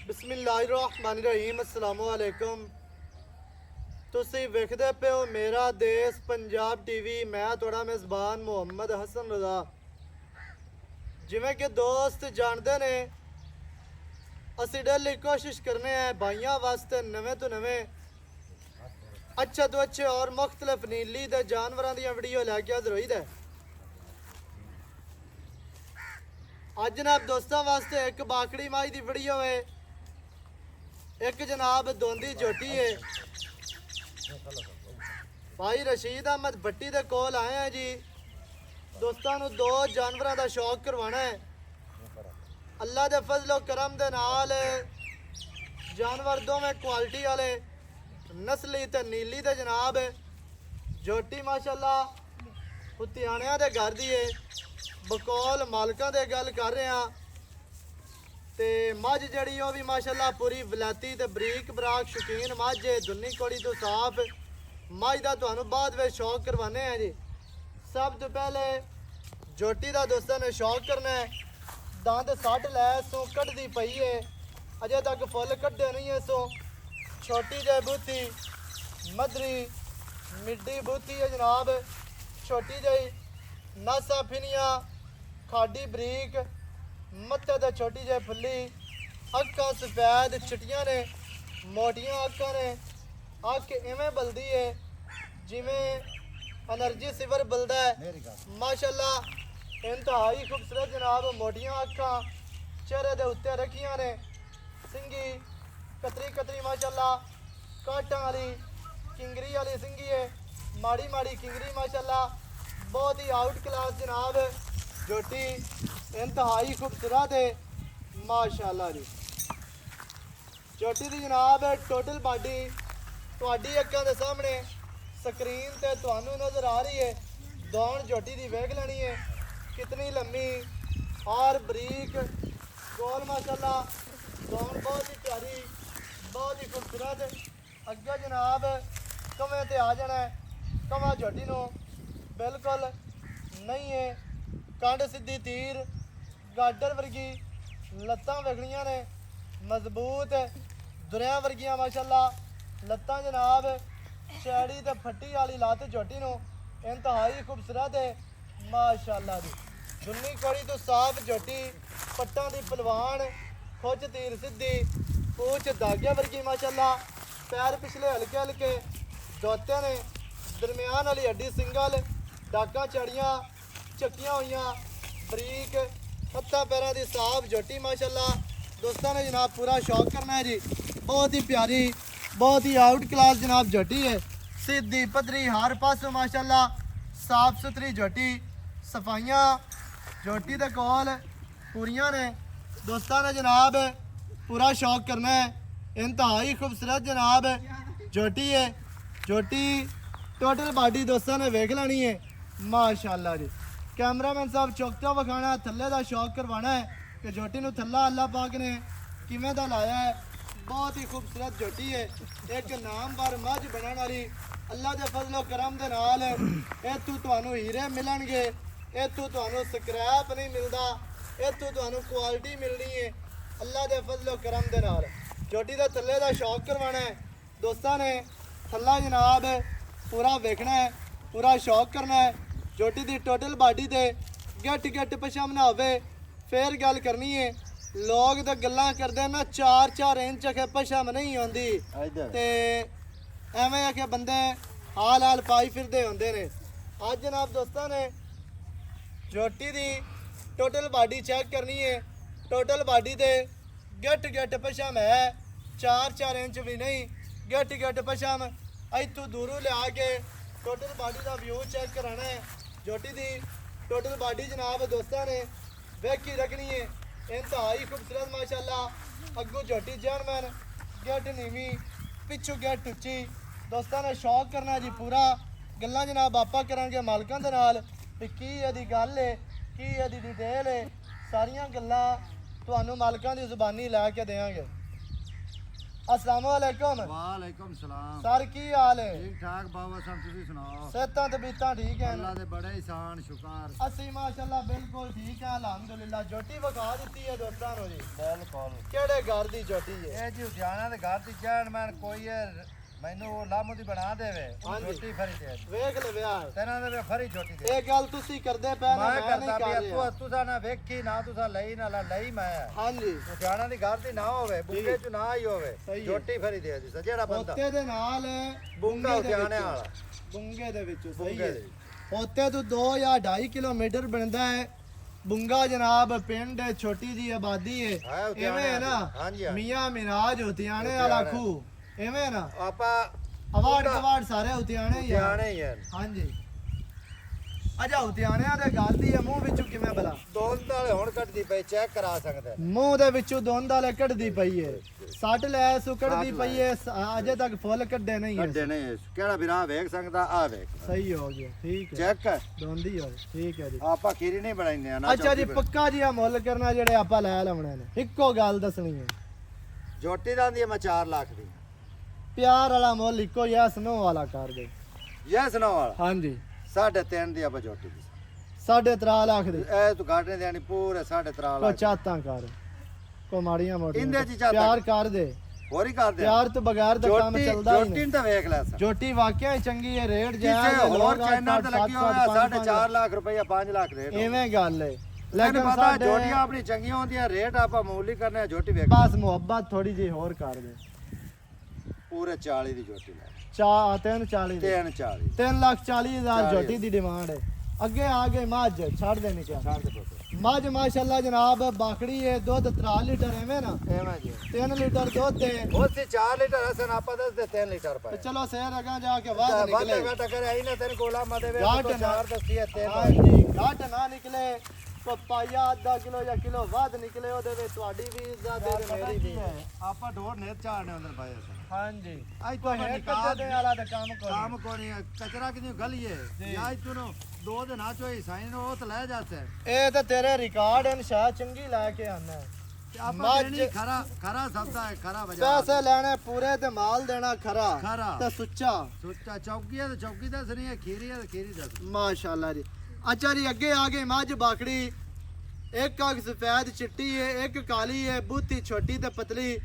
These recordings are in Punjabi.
बिस्मिल्लाहिर्रहमानिर्रहीम अस्सलाम वालेकुम। ਤੁਸੀਂ ਵੇਖਦੇ ਪਿਓ ਮੇਰਾ ਦੇਸ਼ ਪੰਜਾਬ ਟੀਵੀ। ਮੈਂ ਤੁਹਾਡਾ ਮੇਜ਼ਬਾਨ ਮੁਹੰਮਦ ਹਸਨ ਰਜ਼ਾ। ਜਿਵੇਂ ਕਿ ਦੋਸਤ ਜਾਣਦੇ ਨੇ, ਅਸੀਂ ਡੇਲੀ ਕੋਸ਼ਿਸ਼ ਕਰਨੇ ਆ ਭਾਈਆਂ ਵਾਸਤੇ ਨਵੇਂ ਤੋਂ ਨਵੇਂ ਅੱਛੇ ਤੋਂ ਅੱਛੇ ਔਰ ਮੁਖਤਲਿਫ ਨੀਲੀ ਦੇ ਜਾਨਵਰਾਂ ਦੀਆਂ ਵੀਡੀਓ ਲੈ ਕੇ ਹਾਜ਼ਰ ਹੋਈਦਾ। ਅੱਜ ਜਨਾਬ ਦੋਸਤਾਂ ਵਾਸਤੇ ਇੱਕ ਬਾਕੜੀ ਮਾਈ ਦੀ ਵੀਡੀਓ है, एक जनाब दोंदी झोटी है। भाई रशीद अहमद भट्टी दे कोल आए हैं जी। दोस्तों नू दो जानवरों का शौक करवाना है। अल्लाह दे फजलो करम दे नाल जानवर दोवें क्वालिटी वाले नस्ली ते नीली दे जनाब। झोटी माशाअल्लाह हुतियाणियां दे घर दी है। बकौल मालकां दे गल कर रहे हैं ते मझ जड़ी वो भी माशाअल्लाह पूरी वलैती ते बरीक बराक शौकीन मझ है। दुन्नी कोड़ी तो साफ मझ का तुहानू बाद में शौक करवाने हैं जी। सब तो पहले झोटी का दोस्तों ने शौक करना है। दंद सट लै सो कढ़दी पई है, अजे तक फुल कढ़े नहीं है। सो छोटी जी बूथी मदरी मिड्डी बूथी है जनाब। छोटी जी नासा फिनिया खाडी बरीक मत्थे ते छोटी जी फुली अक्कां सफेद चिट्टियां ने, मोटियां अक्कां ने। अक्क इवें बलदी है जिवें एनर्जी सिवर बलदा है। माशाअल्लाह इंतहाई खूबसूरत जनाब। मोटियां अक्कां चेहरे दे उत्ते रखियां ने। सिंगी कतरी कतरी माशाअल्लाह काटां वाली किंगरी वाली सिंगी है। माड़ी माड़ी किंगरी माशाअल्लाह बहुत ही आउट क्लास जनाब। झोटी इंतहाई खूबसूरत है माशाअल्लाह जी। झोटी की जनाब टोटल बॉडी तुहाडी अक्खां दे सामने स्क्रीन ते तुहानू नज़र आ रही है। दौड़ झोटी की वेख लेनी है कितनी लम्मी और बरीक गोल माशाअल्लाह। दौड़ बहुत ही प्यारी बहुत ही खूबसूरत। अगे जनाब कवें ते आ जाना है। कवा झोटी नू बिल्कुल नहीं है। कंड सीधी तीर गाडर वर्गी लत्तां वेखणियां ने मजबूत दुरियां वर्गियां माशाअल्लाह लत्तां जनाब। शैड़ी ते फट्टी वाली लत्त झोटी नू इंतहाई खूबसूरत है माशाअल्लाह जी। दुन्नी कोड़ी तो साफ झोटी पट्टां दी पलवान खुच तीर सीधी पूछ धागे वर्गी माशाअल्लाह। पैर पिछले हल्के हल्के दोते ने, दरम्यान वाली हड्डी सिंगल, डाकां चढ़ियां चक्कियां हुई बरीक हत्था पैरों की साफ झोटी माशाअल्लाह। दोस्तों ने जनाब पूरा शौक करना है जी। बहुत ही प्यारी बहुत ही आउट क्लास जनाब झोटी है। सीधी पधरी हर पासों माशाअल्लाह साफ सुथरी झोटी। सफाइयाँ झोटी के कोल पूरियां ने। दोस्तों ने जनाब पूरा शौक करना है। इंतहाई खूबसूरत जनाब झोटी है। झोटी टोटल बॉडी दोस्तों ने वेख लेनी है माशाअल्लाह जी। कैमरामैन साहब चौकता विखाना थल्ले का शौक करवाना है कि झोटी नू थल्ला अल्लाह पाक ने किवें दा लाया है। बहुत ही खूबसूरत झोटी है। एक नामवर मझ बनने वाली अल्लाह के फजलो करम दे नाल इत्थों तुहानू हीरे मिलणगे। इत्थों तुहानू स्क्रैप नहीं मिलता। इत्थों तुहानू क्वालिटी मिलनी है अल्लाह के फजलो करम दे नाल। झोटी के थल्ले का शौक करवाना है। दोस्तों ने थल्ला जनाब पूरा वेखना है पूरा शौक करना है। झोटी की टोटल बॉडी से गट गट पछम ना हो फिर गल करनी है। लोग तो गल्लां करते ना 4-4 इंच के पछम नहीं आती ते एवें आखे बंदे हाल हाल पाई फिरते होंगे ने। अज जनाब दोस्तों ने झोटी की टोटल बॉडी चेक करनी है। टोटल बॉडी से गट गट पछम है 4-4 इंच भी नहीं गट गट पछम। इतों दूरों लिया के टोटल बॉडी का व्यू चेक कराना है। झोटी की टोटल बॉडी जनाब दोस्तों ने वेखी रखनी है इंतहाई खूबसूरत माशाअल्लाह। अगू झोटी जानवर गैट नीवी पिछू गैट उच्ची। दोस्तों ने शौक करना जी पूरा। गल्लां जनाब आपा करांगे मालकां दे नाल भी की इहदी गल है की इहदी डिटेल है। सारियां गल्लां तुहानू मालकां दी जुबानी लै के देंगे। अस्सलाम वालेकुम। वालेकुम सलाम। सर की हाल है? ठीक ठाक बाबा साहब तुसी सुनाओ। सेहतां ते बीतां ठीक है? अल्लाह दे बड़े एहसान शुक्र। ਅਸੀਂ ਮਾਸ਼ਾਅੱਲਾ ਬਿਲਕੁਲ ਠੀਕ ਹੈ ਅਲਹਮਦੁਲਿਲਾ। ਜੋਟੀ ਵਿਖਾ ਦਿੱਤੀ ਹੈ ਦੋਸਤਾਂ ਨੂੰ ਜੀ। बिल्कुल ਕਿਹੜੇ ਘਰ ਦੀ ਜੋਟੀ ਹੈ? ਇਹ ਜੀ ਉਦਿਆਣਾ ਦੇ ਘਰ ਦੀ ਚੇਅਰਮੈਨ ਕੋਈ ਹੈ ਮੈਨੂੰ ਲਾਮੂ ਦੀ ਬਣਾ ਦੇਵੇ ਹਾਂਜੀ। ਛੋਟੀ ਫਰੀ ਦੇ ਵੇਖ ਲੈ ਵਿਆਹ ਤੇਨਾਂ ਦੇ ਫਰੀ ਛੋਟੀ ਦੇ ਇਹ ਗੱਲ ਤੁਸੀਂ ਕਰਦੇ ਪਏ ਨਾ, ਮੈਂ ਮੈਂ ਕਰਦਾ ਨਹੀਂ ਕਰ ਵੀ ਰਿਹਾ। ਤੂੰ ਨਾ ਵੇਖੀ ਨਾ ਤੂੰ ਲਈ ਨਾ ਲਈ ਮੈਂ ਹਾਂਜੀ ਉਦਿਆਣਾ ਦੀ ਘਰ ਦੀ ਨਾ ਹੋਵੇ ਬੁੰਗੇ ਚ ਨਾ ਹੀ ਹੋਵੇ ਸਹੀ ਹੈ। ਛੋਟੀ ਫਰੀ ਦੇ ਜੀ ਜਿਹੜਾ ਬੰਦਾ ਪੋਤੇ ਦੇ ਨਾਲ ਬੁੰਗਾ ਬੁੰਗੇ ਦੇ ਉਦਿਆਣੇ ਵਿੱਚੋਂ। ਵਾਲਾ ਬੁੰਗੇ ਦੇ ਵਿੱਚੋਂ ਸਹੀ ਬੁੰਗੇ ਹੈ। ਦੇ। ਪੋਤੇ ਤੋਂ 2 ਜਾਂ 2.5 ਕਿਲੋਮੀਟਰ ਬਣਦਾ ਹੈ ਬੁੰਗਾ ਜਨਾਬ ਪਿੰਡ ਹੈ, ਛੋਟੀ ਜੀ ਆਬਾਦੀ ਹੈ, ਹੈ ਉਤਿਆਣੇ ਐਵੇਂ ਹੈ ਨਾ। ਹਾਂਜੀ, ਹਾਂਜੀ। ਮੀਆਂ ਮਿਰਾਜ ਉਤਿਆਣੇ ਵਾਲਾ ਉਤਿਆਣੇ। ਖੂਹ ਐਵੇਂ ਹੈ ਨਾ। ਆਪਾਂ ਅਵਾਰਡ ਕਵਾਰਡ ਸਾਰੇ ਉਤਿਆਣੇ ਹੀ ਆ। ਉਦਿਆਣੇ ਹੀ ਹੈ ਹਾਂਜੀ ਅਜਾ ਉਤਿਆਣਿਆਂ ਦੇ ਗੱਲ ਦੀ ਹੈ ਮੂੰਹ ਵਿੱਚੋਂ ਕਿਵੇਂ ਬਲਾ ਦੋਨ ਵਾਲੇ ਹੁਣ ਕੱਢਦੀ ਪਈ ਚੈੱਕ ਕਰਾ ਸਕਦੇ ਨੇ। ਮੂੰਹ ਦੇ ਵਿੱਚੋਂ ਦੁੰਦ ਵਾਲੇ ਕੱਢਦੀ ਪਈ ਏ ਸੱਟ ਲੈ ਸੂ ਕੱਢਦੀ ਪਈ ਏ ਅਜੇ ਤੱਕ ਫੁੱਲ ਕੱਢੇ ਨਹੀਂ ਕੱਢੇ ਹੈ। ਨਹੀਂ ਕਿਹੜਾ ਵੀਰਾ ਵੇਖ ਸਕਦਾ ਆ ਵੇਖ ਸਹੀ ਹੋ ਗਿਆ ਠੀਕ ਹੈ ਚੈੱਕ ਦੋਂਦੀ ਹੋਏ ਠੀਕ ਹੈ ਜੀ। ਆਪਾਂ ਖੀਰੀ ਨਹੀਂ ਬਣਾਈਨੇ ਆ ਨਾ ਅੱਛਾ ਜੀ ਚੌਕੀ ਪੱਕਾ ਜੀ ਆ ਮੁੱਲ ਕਰਨਾ ਜਿਹੜੇ ਆਪਾਂ ਲੈ ਲਵਣੇ ਨੇ ਇੱਕੋ ਗੱਲ ਦੱਸਣੀ ਹੈ ਜੋਟੀ ਦਾ ਦੀ ਮੈਂ 4 ਲੱਖ ਦੀ ਪਿਆਰ ਵਾਲਾ ਮੁੱਲ ਇੱਕੋ ਯੈਸ ਨੋ ਵਾਲਾ ਕਰ ਦੇ। ਯੈਸ ਨੋ ਵਾਲਾ ਹਾਂਜੀ 3.5 ਦੀ ਆਪਾਂ ਜੋਟੀ ਦੀ 3.5 ਲੱਖ ਦੀ ਇਹ ਤੂੰ ਘਾਟੇ ਦੇਣੀ ਪੂਰੇ 3.5 ਕੋ ਲੱਖ ਚਾਤਾਂ ਕਰ ਕੋ ਮਾੜੀਆਂ ਮੋਟੀਆਂ ਇੰਦੇ ਚ ਚਾਹਤਾਂ ਪਿਆਰ ਕਰ ਦੇ। ਹੋਰ ਹੀ ਕਰ ਦੇ ਪਿਆਰ ਤੋਂ ਬਗੈਰ ਦਾ ਕੰਮ ਜੋਟੀ ਚੱਲਦਾ ਹੀ ਜੋਟੀ ਨਹੀਂ। ਨੂੰ ਤਾਂ ਵੇਖ ਲੈ ਸਾ ਜੋਟੀ ਵਾਕਿਆ ਹੀ ਚੰਗੀ ਹੈ ਰੇਟ ਕਿਸੇ ਜਾਇਜ਼ ਹੋਰ ਚੈਨਲ ਤੇ ਲੱਗੀ ਹੋਇਆ 4.5 ਲੱਖ ਰੁਪਇਆ 5 ਲੱਖ ਰੇਟ ਐਵੇਂ ਗੱਲ ਹੈ ਲੇਕਿਨ ਲੇਕਿਨ ਪਤਾ ਸਾਡੇ ਜੋਟੀਆਂ ਆਪਣੀ ਚੰਗੀਆਂ ਹੁੰਦੀਆਂ ਰੇਟ ਆਪਾਂ ਮੂਲੀ ਕਰਨੇ ਆ ਜੋਟੀ ਵੇਖ ਬਸ ਮੁਹੱਬਤ ਥੋੜੀ ਜਿਹੀ ਹੋਰ ਕਰ ਦੇ। ਪੂਰੇ 40 ਦੀ ਜੋਟੀ ਲੈ 340 ਦੀ 340 3,40,000 ਜੋਟੀ ਦੀ ਡਿਮਾਂਡ ਹੈ। ਅੱਗੇ ਆ ਗਏ ਮੱਝ ਛੱਡ ਦੇਣੀ ਕਿਆ ਛੱਡ ਦੇ ਪੁੱਤ ਮੱਝ ਮਾਸ਼ਾਅੱਲਾ ਜਨਾਬ ਬਾਕੜੀ ਹੈ ਦੁੱਧ 3 ਲੀਟਰ ਐਵੇਂ ਨਾ ਐਵੇਂ ਜੀ 3 ਲੀਟਰ ਦੁੱਧ ਹੈ ਉਸੇ 4 ਲੀਟਰ ਹਸਨ ਆਪਾਂ ਦੱਸਦੇ 3 ਲੀਟਰ ਤੇ ਪਾਏ ਚਲੋ ਸਹਿਰ ਅਗਾ ਜਾ ਕੇ ਵਾਦ ਵਾਦਾ ਨਿਕਲੇ ਘਾਟਾ ਕਰੇ ਆਈ ਨਾ ਤੈਨੂੰ ਗੋਲਾ ਮਾਦੇ ਵੇ ਘਾਟ ਤੋਂ ਨਾ। 4 ਦੱਸੀ ਹੈ 3 ਹਾਂਜੀ ਘੱਟ ਨਾ ਨਿਕਲੇ ਕੋ ਪਾਇਆ ਅੱਧਾ ਕਿਲੋ ਜਾਂ ਕਿਲੋ ਵੱਧ ਨਿਕਲੇ ਉਹਦੇ ਵਿੱਚ ਤੁਹਾਡੀ ਵੀ ਇੱਜ਼ਤ ਹੈ ਤੇ ਮੇਰੀ ਵੀ ਹੈ। ਆਪਾਂ ਢੋਰ ਨੇ ਝਾੜਨੇ ਅੰਦਰ ਪਾਏ ਅਸਾਂ ਹਾਂਜੀ ਅੱਜ ਕੋਈ ਤੋਂ ਹੈ ਨਿਕਾਲ ਕੱਜੇ ਦੇ ਵਾਲਾ ਦਾ ਕੰਮ ਕੰਮ ਕਰੋ ਕੋਣੀ ਕਚਰਾ ਕਿਨੂੰ ਗਲੀਏ ਜੀ। ਜਾਂ ਤੂੰ ਨੂੰ 2 ਦਿਨ ਆ ਚੋਈ ਸਾਈਨ ਉਹ ਤਾਂ ਲੈ ਜਾਤੇ ਇਹ ਤਾਂ ਤੇਰੇ ਰਿਕਾਰਡ ਹਨ ਸ਼ਾਹ ਚੰਗੀ ਲੈ ਕੇ ਆਣਾ ਤੇ ਆਪਾਂ ਮੱਝ- ਦੇਣੀ ਖਰਾ ਸਬਦਾ ਹੈ ਖਰਾ ਬਾਜ਼ਾਰ ਪੈਸੇ ਲੈਣੇ ਪੂਰੇ ਤੇ ਮਾਲ ਦੇਣਾ ਖਰਾ ਖਰਾ ਤੇ ਸੁੱਚਾ ਸੁੱਚਾ ਚੌਕੀ ਹੈ ਤੇ ਚੌਕੀ ਦੱਸਣੀ ਹੈ ਖੀਰੀ ਹੈ ਤੇ ਖੀਰੀ ਦੱਸ ਮਾਸ਼ਾਅੱਲਾ ਜੀ। ਅੱਛਾ ਜੀ ਅੱਗੇ ਆ ਗਏ ਮੱਝ ਬਾਕੜੀ ਇੱਕ ਅੱਖ ਸਫੈਦ ਚਿੱਟੀ ਹੈ ਇੱਕ ਕਾਲੀ ਹੈ ਬੂਥੀ ਛੋਟੀ ਤੇ ਪਤਲੀ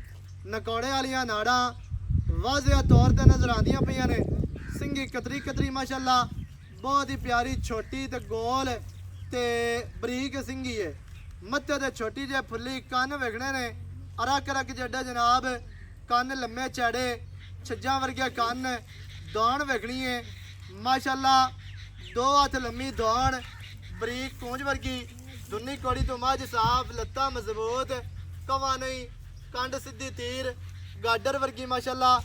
ਨਕੌੜੇ ਵਾਲੀਆਂ ਨਾੜਾਂ ਵਾਜ਼ਿਆ ਤੌਰ ਤੇ ਨਜ਼ਰ ਆਉਂਦੀਆਂ ਪਈਆਂ ਨੇ ਸਿੰਗੀ ਕਤਰੀ ਕਤਰੀ ਮਾਸ਼ਾਅੱਲਾ ਬਹੁਤ ਹੀ ਪਿਆਰੀ ਛੋਟੀ ਤੇ ਗੋਲ ਤੇ ਬਰੀਕ ਸਿੰਗੀ ਹੈ ਮੱਥੇ ਤੇ ਛੋਟੀ ਜਿਹੀ ਫੁੱਲੀ ਕੰਨ ਵਿਖਣੇ ਨੇ ਅਰਕ ਅਰਕ ਜੱਡਾ ਜਨਾਬ ਕੰਨ ਲੰਮੇ ਚੜੇ ਛੱਜਾਂ ਵਰਗੇ ਕੰਨ ਦੌਣ ਵਿਖਣੀ ਹੈ ਮਾਸ਼ਾਅੱਲਾ 2 ਹੱਥ ਲੰਮੀ ਦੌਣ ਬਰੀਕ ਪੂੰਝ ਵਰਗੀ ਦੁੰਨੀ ਕੋੜੀ ਤੋਂ ਮੱਝ ਸਾਫ ਲੱਤਾਂ ਮਜ਼ਬੂਤ ਕਵਾ ਨਹੀਂ ਕੰਡ ਸਿੱਧੀ ਤੀਰ ਗਾਡਰ ਵਰਗੀ ਮਾਸ਼ਾਅੱਲਾ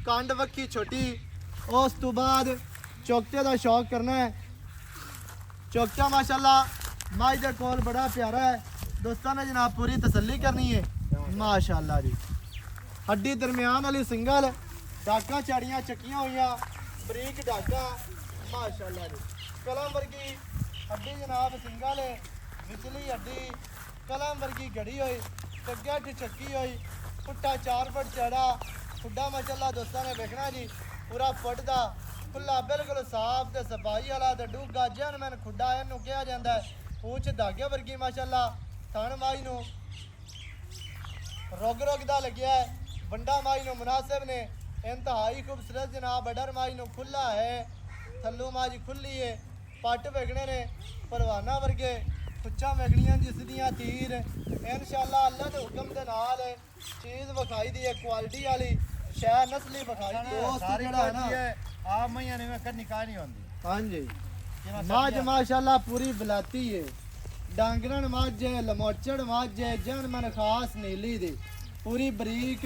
ਕੰਡ ਵੱਖੀ ਛੋਟੀ ਉਸ ਤੋਂ ਬਾਅਦ ਚੌਕਟੇ ਦਾ ਸ਼ੌਕ ਕਰਨਾ ਹੈ ਚੌਕਟਾ ਮਾਸ਼ਾਅੱਲਾ ਮੱਝ ਦੇ ਕੋਲ ਬੜਾ ਪਿਆਰਾ ਹੈ ਦੋਸਤਾਂ ਨੇ ਜਨਾਬ ਪੂਰੀ ਤਸੱਲੀ ਕਰਨੀ ਹੈ ਮਾਸ਼ਾਅੱਲਾ ਜੀ ਹੱਡੀ ਦਰਮਿਆਨ ਵਾਲੀ ਸਿੰਗਲ ਡਾਕਾਂ ਚਾੜੀਆਂ ਚੱਕੀਆਂ ਹੋਈਆਂ ਬਰੀਕ ਡਾਕਾਂ ਮਾਸ਼ਾਅੱਲਾ ਜੀ ਕਲਮ ਵਰਗੀ ਹੱਡੀ ਜਨਾਬ ਸਿੰਗਲ ਹੈ ਵਿਚਲੀ ਹੱਡੀ ਕਲਮ ਵਰਗੀ ਘੜੀ ਹੋਈ ਟੱਗਿਆ ਚ ਚੱਕੀ ਹੋਈ ਪੁੱਟਾ 4 ਫੁੱਟ ਚੜਾ ਖੁੱਡਾ ਮਾਸ਼ਾਅੱਲਾ ਦੋਸਤਾਂ ਨੇ ਵੇਖਣਾ ਜੀ ਪੂਰਾ ਫੁੱਟ ਦਾ ਖੁੱਲਾ ਬਿਲਕੁਲ ਸਾਫ਼ ਤੇ ਸਫਾਈ ਵਾਲਾ ਤੇ ਡੂਗਾ ਜਨਮਨ ਖੁੱਡਾ ਇਹਨੂੰ ਕਿਹਾ ਜਾਂਦਾ ਹੈ ਪੂਛ ਧਾਗੇ ਵਰਗੀ ਮਾਸ਼ਾਅੱਲਾ ਥਣ ਮਾਈ ਨੂੰ ਰੋਗ ਦਾ ਲੱਗਿਆ ਹੈ ਵੰਡਾ ਮਾਈ ਨੂੰ ਮੁਨਾਸਿਬ ਨੇ ਇੰਤਹਾਈ ਖੂਬਸੂਰਤ ਜਨਾਬ ਅਡਰ ਮਾਈ ਨੂੰ ਖੁੱਲਾ ਹੈ ਥੱਲੂ ਮਾਜੀ ਖੁੱਲੀ ਹੈ ਪੱਟ ਵੇਖਣੇ ਨੇ ਪਰਵਾਨਾ ਵਰਗੇ ਖੁੱਚਾਂ ਵੇਖਣੀਆਂ ਜਿਸ ਦੀਆਂ ਤੀਰ ਇਨਸ਼ਾਅੱਲਾ ਅੱਲਾ ਦੇ ਹੁਕਮ ਦੇ ਨਾਲ ਚੀਜ਼ ਵਿਖਾਈ ਦੀ ਹੈ ਕੁਆਲਿਟੀ ਵਾਲੀ ਸ਼ੈ ਨਸਲੀ ਵਿਖਾਈ ਦੀ ਹੈ ਉਸ ਸਾਰੀ ਜਿਹੜਾ ਹੈ ਨਾ ਆ ਮਈਆਂ ਨੇ ਕੰਨੀ ਕਾ ਨਹੀਂ ਹੁੰਦੀ ਹਾਂਜੀ ਮੱਝ ਮਾਸ਼ਾਅੱਲਾ ਪੂਰੀ ਬਲਾਤੀ ਹੈ ਡਾਂਗਰਨ ਮੱਝ ਹੈ ਲਮੋਚੜ ਮੱਝ ਹੈ ਜਨ ਮਨ ਖਾਸ ਨੀਲੀ ਦੀ ਪੂਰੀ ਬਰੀਕ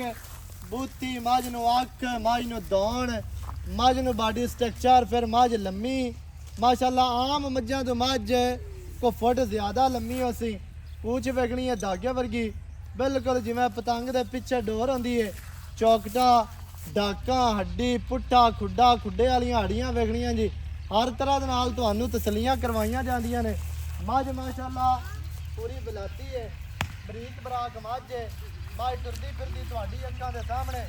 ਬੂਤੀ ਮੱਝ ਨੂੰ ਅੱਖ ਮੱਝ ਨੂੰ ਦੌਣ ਮੱਝ ਨੂੰ ਬਾਡੀ ਸਟਰਕਚਰ ਫਿਰ ਮੱਝ ਲੰਮੀ ਮਾਸ਼ਾਅੱਲਾ ਆਮ ਮੱਝਾਂ ਤੋਂ ਮੱਝ ਕੋ ਫੁੱਟ ਜ਼ਿਆਦਾ ਲੰਮੀ ਹੋ ਸੀ ਪੂਛ ਵੇਖਣੀ ਹੈ ਧਾਗੇ ਵਰਗੀ ਬਿਲਕੁਲ ਜਿਵੇਂ ਪਤੰਗ ਦੇ ਪਿੱਛੇ ਡੋਰ ਹੁੰਦੀ ਹੈ ਚੌਕਟਾ ਡਾਕਾਂ ਹੱਡੀ ਪੁੱਠਾ ਖੁੱਡਾ ਖੁੱਡੇ ਵਾਲੀਆਂ ਹੱਡੀਆਂ ਵੇਖਣੀਆਂ ਜੀ ਹਰ ਤਰ੍ਹਾਂ ਦੇ ਨਾਲ ਤੁਹਾਨੂੰ ਤਸੱਲੀਆਂ ਕਰਵਾਈਆਂ ਜਾਂਦੀਆਂ ਨੇ ਮੱਝ ਮਾਸ਼ਾਅੱਲਾ ਪੂਰੀ ਬਲਾਤੀ ਹੈ ਬਰੀਕ ਬਰਾਕ ਮੱਝ ਹੈ ਮਾਈ ਤੁਰਦੀ ਫਿਰਦੀ ਤੁਹਾਡੀ ਅੱਖਾਂ ਦੇ ਸਾਹਮਣੇ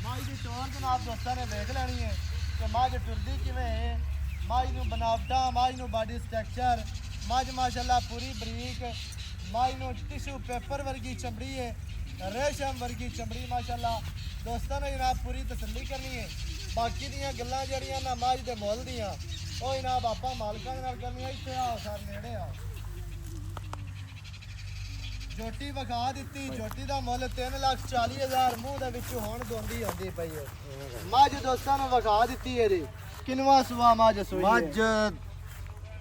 ਮਾਈ ਦੀ ਟੋਰ ਜਨਾਬ ਦੋਸਤਾਂ ਨੇ ਵੇਖ ਲੈਣੀ ਹੈ ਕਿ ਮੱਝ ਟੁਰਦੀ ਕਿਵੇਂ ਹੈ ਮੱਝ ਨੂੰ ਬਨਾਵਟਾਂ ਮੱਝ ਨੂੰ ਬਾਡੀ ਸਟਰਕਚਰ ਮੱਝ ਮਾਸ਼ਾਅੱਲਾ ਪੂਰੀ ਬਰੀਕ ਮੱਝ ਨੂੰ ਟਿਸ਼ੂ ਪੇਪਰ ਵਰਗੀ ਚਮੜੀ ਹੈ ਰੇਸ਼ਮ ਵਰਗੀ ਚਮੜੀ ਮਾਸ਼ਾਅੱਲਾ ਦੋਸਤਾਂ ਨੇ ਜਨਾਬ ਪੂਰੀ ਤਸੱਲੀ ਕਰਨੀ ਹੈ ਬਾਕੀ ਦੀਆਂ ਗੱਲਾਂ ਜਿਹੜੀਆਂ ਨਾ ਮੱਝ ਦੇ ਮੁੱਲ ਦੀਆਂ ਉਹ ਜਨਾਬ ਆਪਾਂ ਮਾਲਕਾਂ ਦੇ ਨਾਲ ਕਰਨੀਆਂ ਇੱਥੇ ਆਓ ਸਰ ਨੇੜੇ ਆਓ ਝੋਟੀ ਵਿਖਾ ਦਿੱਤੀ ਝੋਟੀ ਦਾ ਮੁੱਲ 3,40,000 ਮੂੰਹ ਦੇ ਵਿੱਚੋਂ ਹੁਣ ਦੋਂਦੀ ਆਉਂਦੀ ਪਈ ਹੈ ਮੱਝ ਦੋਸਤਾਂ ਨੂੰ ਵਿਖਾ ਦਿੱਤੀ ਇਹਦੀ ਕਿੰਨਵਾ ਸੁਆ ਮੱਝ ਸੂਈ ਹੈ ਮੱਝ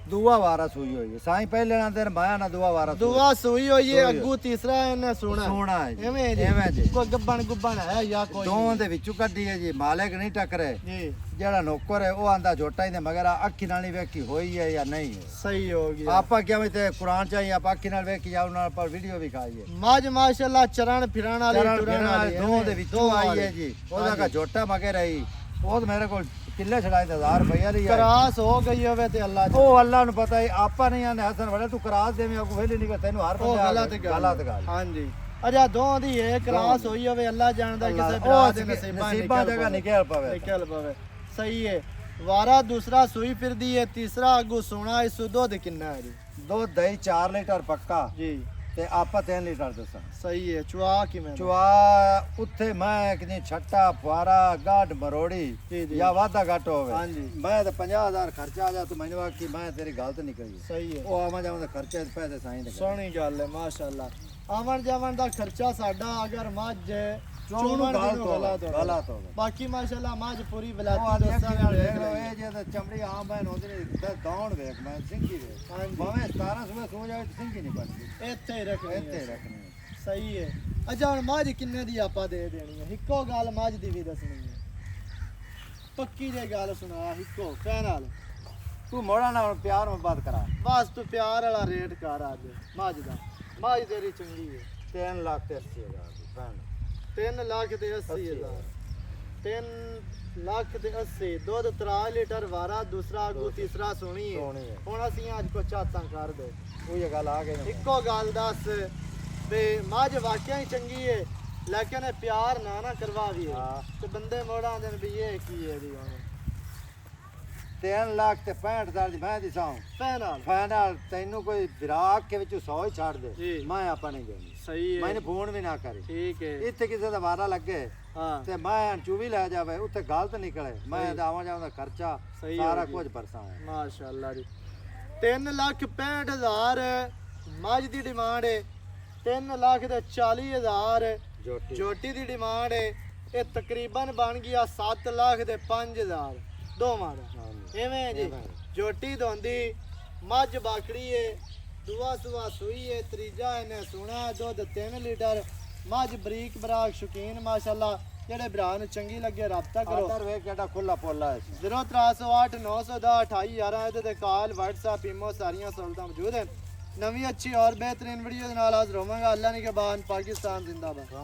ਦੂਆ ਵਾਰਾ ਸੂਈ ਹੋਈ ਹੈ ਸਾਈਂ ਪਹਿਲੇ ਨਾ ਦਿਨ ਮਾਇਆ ਨਾ ਦੂਆ ਵਾਰਾ ਦੁਆ ਸੂਈ ਹੋਈ ਹੈ ਅੱਗੂ ਤੀਸਰਾ ਇਹਨੇ ਸੋਣਾ ਸੋਹਣਾ ਹੈ ਜੀ ਐਵੇਂ ਜੀ ਜੀ ਕੋਈ ਗੁੱਬਣ ਹੈ ਜਾਂ ਕੋਈ ਦੋਵਾਂ ਦੇ ਵਿੱਚੋਂ ਕੱਢੀ ਹੈ ਜੀ ਮਾਲਕ ਨਹੀਂ ਟੱਕਰੇ ਜੀ ਜਿਹੜਾ ਨੌਕਰ ਹੈ ਉਹ ਆਂਦਾ ਝੋਟਾ ਇਹਦੇ ਮਗਰ ਅੱਖੀ ਨਾਲ ਹੀ ਵੇਖੀ ਹੋਈ ਹੈ ਜਾਂ ਨਹੀਂ ਹੈ ਸਹੀ ਹੋ ਗਿਆ ਆਪਾਂ ਕਿਵੇਂ ਤੇ ਕੁਰਾਨ ਚਾਹੀ ਆਪਾਂ ਅੱਖੀ ਨਾਲ ਵੇਖੀ ਜਾਉ ਨਾਲ ਪਰ ਵੀਡੀਓ ਵੀ ਖਾਈਏ ਮੱਝ ਮਾਸ਼ਾਅੱਲਾ ਚਰਨ ਫਿਰਨ ਵਾਲੀ ਚਰਨ ਟੁਰਨ ਫਿਰਨ ਵਾਲੀ ਵਾਲੀ ਦੋਵਾਂ ਦੇ ਵਿੱਚੋਂ ਆਈ ਹੈ ਜੀ ਉਹਦਾ ਕਾ ਝੋਟਾ ਮਗਰ ਆਈ ਉਹ ਤਾਂ ਮੇਰੇ ਕੋਲ ਕਿੱਲੇ ਛੜਾਏ ਤੇ 1000 ਰੁਪਇਆ ਲਈ ਆਈ ਕਰਾਸ ਹੋ ਗਈ ਹੋਵੇ ਤੇ ਅੱਲਾ ਜਾਣੇ। ਉਹ ਅੱਲਾ ਨੂੰ ਪਤਾ ਹੈ ਆਪਾਂ ਨਹੀਂ ਆਂਦੇ ਹਸਨ ਵੜੇ ਤੂੰ ਕਰਾਸ ਦੇਵੇਂ ਉਹ ਵੇਲੇ ਨਹੀਂ ਤੈਨੂੰ ਹਰ ਉਹ ਬੰਦੇ ਗਲਤ ਗੱਲ ਹਾਂਜੀ ਅਜਾ ਦੋਹਾਂ ਦੀ ਇਹ ਕਰਾਸ ਹੋਈ ਹੋਵੇ ਅੱਲਾ ਜਾਣਦਾ ਕਿਸੇ ਭਰਾ ਦੇ ਨਸੀਬਾਂ ਜਗ੍ਹਾ ਨਿਕਲ ਪਵੇ ਨਿਕਲ ਪਵੇ ਸਹੀ ਹੈ ਵਾਰਾ ਦੂਸਰਾ ਸੂਈ ਫਿਰਦੀ ਹੈ ਤੀਸਰਾ ਅੱਗੂ ਸੋਣਾ ਇਸ ਦੁੱਧ ਕਿੰਨਾ ਹੈ ਜੀ ਦੁੱਧ ਦਹੀਂ 4 ਲੀਟਰ ਪੱਕਾ ਜੀ ਤੇ ਆਪਾਂ 3 ਲੀਟਰ ਦੱਸਾਂ ਸਹੀ ਹੈ ਚੁਆ ਕਿਵੇਂ ਚੁਆ ਉੱਥੇ ਮੈਂ ਕਿਨੀ ਛੱਟਾ ਫੁਆਰਾ ਗਾਢ ਮਰੋੜੀ ਜੀ, ਜੀ। ਜਾਂ ਵਾਧਾ ਘੱਟ ਹੋਵੇ ਹਾਂਜੀ। ਮੈਂ ਤਾਂ 50,000 ਖਰਚਾ ਆ ਜਾ ਤੂੰ ਮੈਨੂੰ ਆਖੀ ਮੈਂ ਤੇਰੀ ਗਲਤ ਨਹੀਂ ਕਹੀ ਸਹੀ ਹੈ ਉਹ ਆਵਾਂ ਜਾਵਾਂ ਦਾ ਖਰਚਾ ਇਸ ਪੈਸੇ ਸਾਈਂ ਦੇ ਸੋਹਣੀ ਗੱਲ ਹੈ ਮਾਸ਼ਾਅੱਲਾ ਆਵਣ ਜਾਵਣ ਦਾ ਖਰਚਾ ਸਾਡਾ ਅਗਰ ਮੱਝ ਚੋਣੂ ਗਲਤ ਹੋਵੇ ਬਾਕੀ ਮਾਸ਼ਾਅੱਲਾ ਮੱਝ ਪੂਰੀ ਉਹ ਵਿਲਾਤੀ ਆਦਮੀ ਦੋਸਤਾਂ ਨਾਲ ਨੇ ਵੇਖ ਲਓ ਇਹ ਜੇ ਤਾਂ ਚਮੜੀ ਆਮ ਬੈਨ ਹੁੰਦੀ ਨਹੀਂ ਤੇ ਦੌਣ ਵੇਖ ਮੈਂ ਸਿੰਘੀ ਵੇਖ ਹਾਂਜੀ। ਭਾਵੇਂ 17 ਸੂਏ ਸੋ ਜਾਵੇ ਤੇ ਸਿੰਘੀ ਨਹੀਂ ਬਚਦੀ ਇੱਥੇ ਹੀ ਰੱਖਣੀ ਇੱਥੇ ਹੈ। ਰੱਖਣੀ ਹੈ। ਸਹੀ ਹੈ ਅੱਛਾ ਹੁਣ ਮੱਝ ਕਿੰਨੇ ਦੀ ਆਪਾਂ ਦੇ ਦੇਣੀ ਹੈ ਇੱਕੋ ਗੱਲ ਮੱਝ ਦੀ ਵੀ ਦੱਸਣੀ ਹੈ ਪੱਕੀ ਜੇ ਗੱਲ ਸੁਣਾ ਇੱਕੋ ਕਹਿ ਨਾਲ ਤੂੰ ਮੋੜਾ ਨਾਲ ਪਿਆਰ ਮੁਹੱਬਤ ਕਰਾ ਬਸ ਤੂੰ ਪਿਆਰ ਵਾਲਾ ਰੇਟ ਕਰ ਅੱਜ ਮੱਝ ਦਾ ਮੱਝ ਤੇਰੀ ਚੰਗੀ ਹੈ 3 ਲੱਖ ਤੇ 80,000 ਦੀ ਭੈਣ 3 ਲੱਖ ਤੇ 80,000 3 ਲੱਖ ਤੇ 80 ਦੁੱਧ 3 ਲੀਟਰ ਵਾਰਾ ਦੂਸਰਾ ਆਗੂ ਤੀਸਰਾ ਸੋਣੀ ਸੋਹਣੀ ਹੈ ਹੈ। ਹੁਣ ਅਸੀਂ ਅੱਜ ਕੋ ਚਾਤਾਂ ਕਰ ਦੇ ਉਹ ਇਹ ਗੱਲ ਆ ਗਈ ਨਾ ਇੱਕੋ ਗੱਲ ਦੱਸ ਵੀ ਮੱਝ ਵਾਕਿਆ ਹੀ ਚੰਗੀ ਹੈ ਲੇਕਿਨ ਇਹ ਪਿਆਰ ਨਾ ਕਰਵਾਵੀਏ ਹਾਂ। ਤੇ ਬੰਦੇ ਮੋੜਾਂ ਦੇ ਵੀ ਇਹ ਕੀ ਹੈ ਦੀ ਹੁਣ 3 ਲੱਖ ਤੇ 65,000 ਦੀ ਮੈਂ ਦੀ ਸਾਂ ਪੈ ਨਾਲ ਫਾਈਨਲ ਤੈਨੂੰ ਕੋਈ ਵਿਰਾਕ ਕੇ ਵਿੱਚੋਂ 100 ਹੀ ਛੱਡ ਦੇ ਜੀ। ਮੈਂ ਆਪਾਂ ਨਹੀਂ ਦੇਣੀ ਸਹੀ ਹੈ ਮੈਨੂੰ ਫੋਨ ਵੀ ਨਾ ਕਰੇ ਠੀਕ ਹੈ ਇੱਥੇ ਕਿਸੇ ਦਾ ਵਾਰਾ ਲੱਗੇ ਹਾਂ ਤੇ ਮੈਂ ਚੂਵੀ ਲੈ ਜਾਵੇ ਉੱਥੇ ਗਲਤ ਨਿਕਲੇ ਮੈਂ ਸਹੀ। ਆਵਾਂ ਜਾਵਾਂ ਦਾ ਖਰਚਾ ਸਹੀ ਸਾਰਾ ਹੋ ਗਿਆ। ਕੁਝ ਪਰਸਾਂ ਹੈ ਮਾਸ਼ਾਅੱਲਾ ਜੀ 3,65,000 ਮੱਝ ਦੀ ਡਿਮਾਂਡ ਹੈ 3,40,000 ਜੋਟੀ ਜੋਟੀ ਦੀ ਡਿਮਾਂਡ ਹੈ ਇਹ ਤਕਰੀਬਨ ਬਣ ਗਿਆ 7,05,000 ਦੋਵਾਂ ਦਾ ਐਵੇਂ ਹੈ ਜੀ ਐਵੇਂ। ਜੋਟੀ ਦੋਂਦੀ ਮੱਝ ਬਾਕੜੀ ਏ ਦੂਆ ਸੁਆ ਸੂਈ ਏ ਤੀਜਾ ਇਹਨੇ ਸੋਣਾ ਦੁੱਧ 3 ਲੀਟਰ ਮੱਝ ਬਰੀਕ ਬਰਾਕ ਸ਼ੌਕੀਨ ਮਾਸ਼ਾਅੱਲਾ ਜਿਹੜੇ ਭਰਾ ਨੂੰ ਚੰਗੀ ਲੱਗੇ ਰਾਬਤਾ ਕਰੋ ਆਦਰ ਵੇਖ ਕਿਹੜਾ ਖੁੱਲਾ ਪੋਲਾ ਹੈ 0308 910 2811 ਇਹਦੇ ਤੇ ਕਾਲ WhatsApp ਈਮੋ ਸਾਰੀਆਂ ਸਹੂਲਤਾਂ ਮੌਜੂਦ ਹਨ ਨਵੀਂ ਅੱਛੀ ਔਰ ਬਿਹਤਰੀਨ ਵੀਡੀਓ ਦੇ ਨਾਲ ਹਾਜ਼ਰ ਹੋਵਾਂਗਾ ਅੱਲਾ ਨੇ ਕੇ ਬਾਨ ਪਾਕਿਸਤਾਨ ਜ਼ਿੰਦਾਬਾਦ